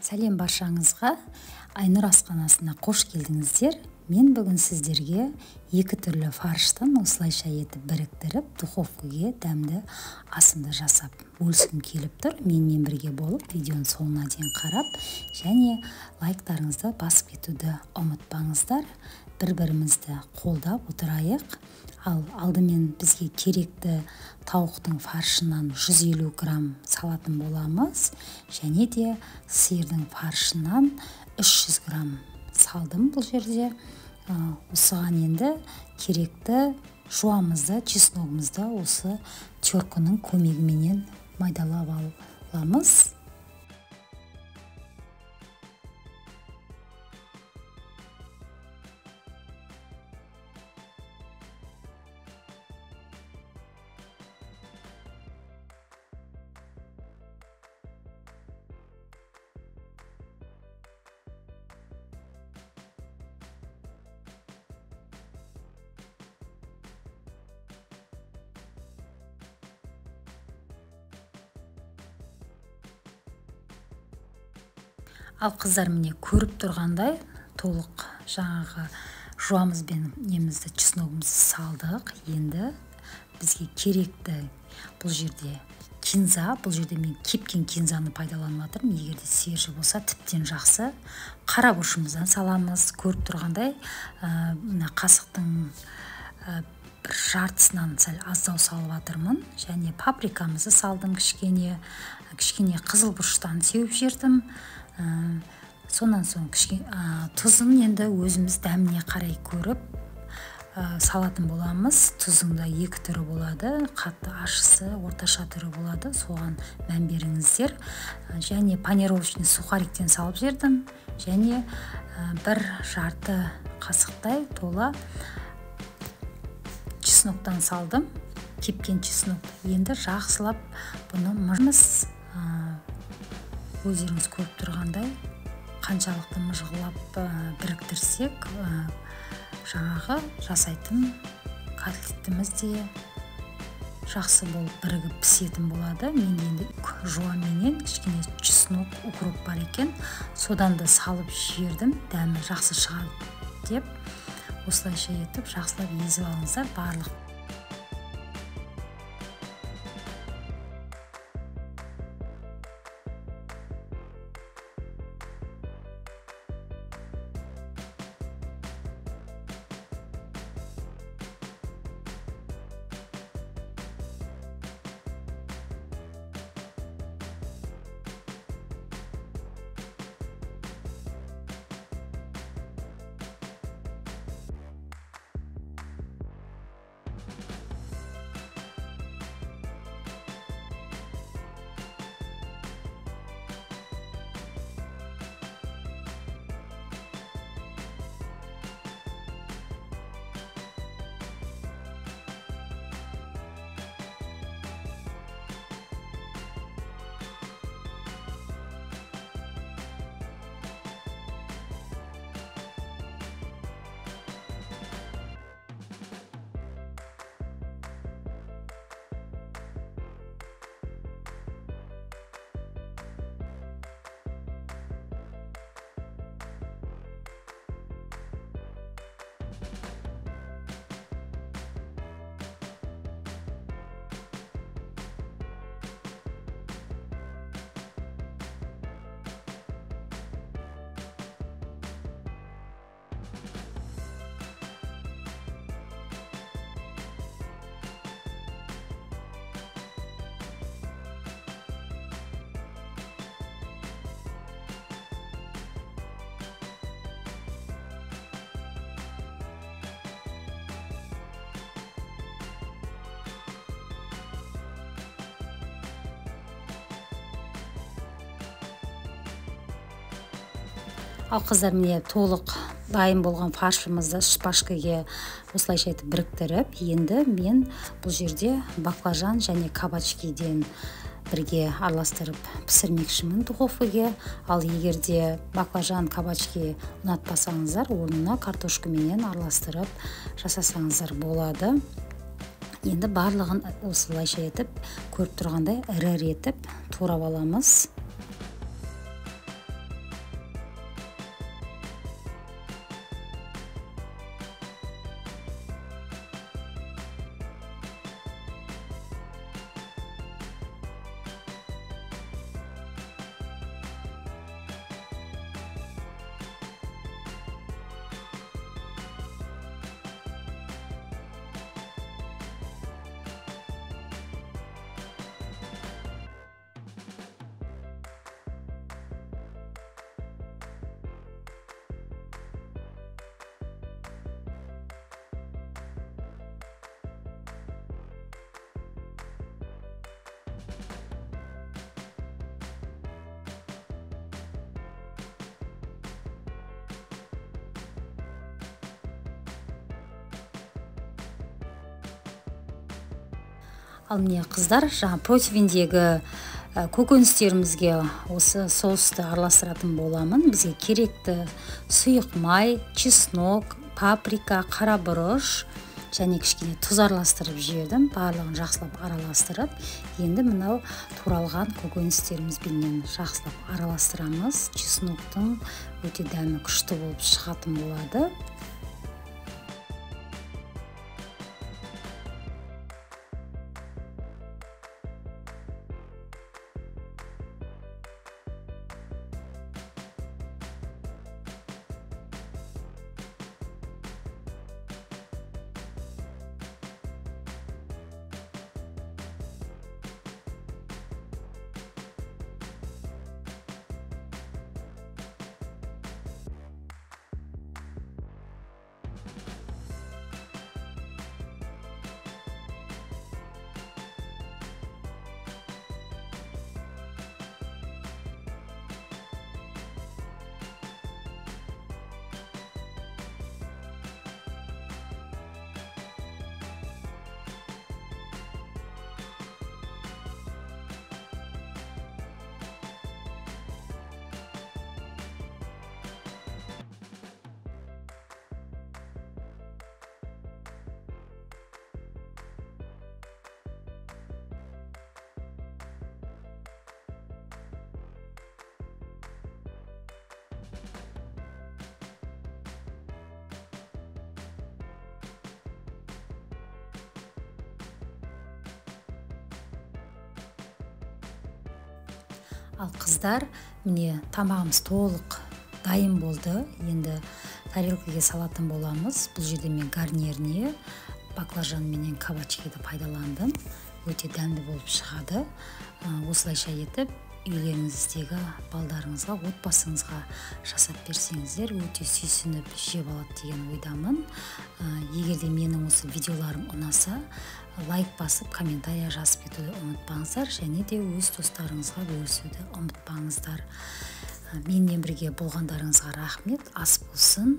Сәлем баршаңызға, Айнұр асханасына қош келдіңіздер. Мен бүгін сіздерге екі түрлі фарштан осылайша етіп біріктіріп, духовкаға дәмді асымды жасап бөліскім келіп тұр. Менімен бірге болып, видеоның соңына дейін қарап, және лайктарыңызды басып кетуді ұмытпаңыздар. Бір-бірімізді қолдап отырайық. Ал алдымен бізге керекті тауықтың фаршынан 150 грамм салатын боламыз, және де сиырдың фаршынан 300 грамм салдым бұл жерде. Осыған енді керекті жуамызды, чесногымызды осы терканың көмегіменен майдалап аламыз. Ал қыздар, міне көріп тұрғандай толық жаңағы жуамызбен немізді, чесногымызды салдық. Енді бізге керекті бұл жерде кинза. Бұл жерде мен кепкен кинзаны пайдаланып жатырмын. Егерде свежий болса тіптен жақсы. Қара бұрышымыздан саламыз. Көріп тұрғандай мына қасықтың бір жартысынан сәл аздау салып жатырмын. Және паприкамызды салдым, кішкене қызыл бұрыштан сеуіп жердім. Сонан соң тұзын енді өзіміз дәміне қарай көріп салатын боламыз. Тұзында екі түрі болады, қатты ащысы, орташа түрі болады, соған мән беріңіздер. Және панировочный сухариктен салып жердім, және бір жарты қасықтай тола чесноктан салдым, кепкен чеснок. Енді жақсылап бұны мыжымыз. Өздеріңіз көріп тұрғандай қаншалықты мыжғылап біріктірсек, жаңағы жасайтын котлетіміз де жақсы болып бірігіп пісетін болады. Мен енді жуаменен кішкене чеснок, укроп бар екен, содан да салып жібердім, дәмі жақсы шығады деп. Осылайша етіп жақсылап езіп алыңыздар барлық. Ал қыздар, міне толық дайын болған фаршымызды шпажкаға осылайша етіп біріктіріп, енді мен бұл жерде баклажан және кабачкиден бірге араластырып пісірмекшімін духовкаға. Ал егерде баклажан, кабачки ұнатпасаңыздар, орнына картошкаменен араластырып жасасаңыздар болады. Енді барлығын осылайша етіп, көріп тұрғандай ірі етіп турап аламыз. Ал міне қыздар, жаңа противендегі көкөністерімізге осы соусты араластыратын боламын. Бізге керекті сұйық май, чеснок, паприка, қарабұрыш және кішкене тұз араластырып жібердім. Барлығын жақсылап араластырып, енді мынау туралған көкөністерімізбен жақсылап араластырамыз. Чесноктың өте дәмі күшті болып шығатын болады. Ал қыздар, міне тамағымыз толық дайын болды. Енді тарелкаға салатын боламыз. Бұл жерде мен гарниріне баклажан менен кабачкиді пайдаландым. Өте дәмді болып шығады. Осылайша етіп үйлеріңіздегі балдарыңызға, отбасыңызға жасап берсеңіздер, өте сүйсініп жеп алады деген ойдамын. Егер де менің осы видеоларым ұнаса, лайк басып, комментария жазып кетуді ұмытпаңыздар, және де өз достарыңызға бөлісуді ұмытпаңыздар. Менімен бірге болғандарыңызға рахмет. Ас болсын.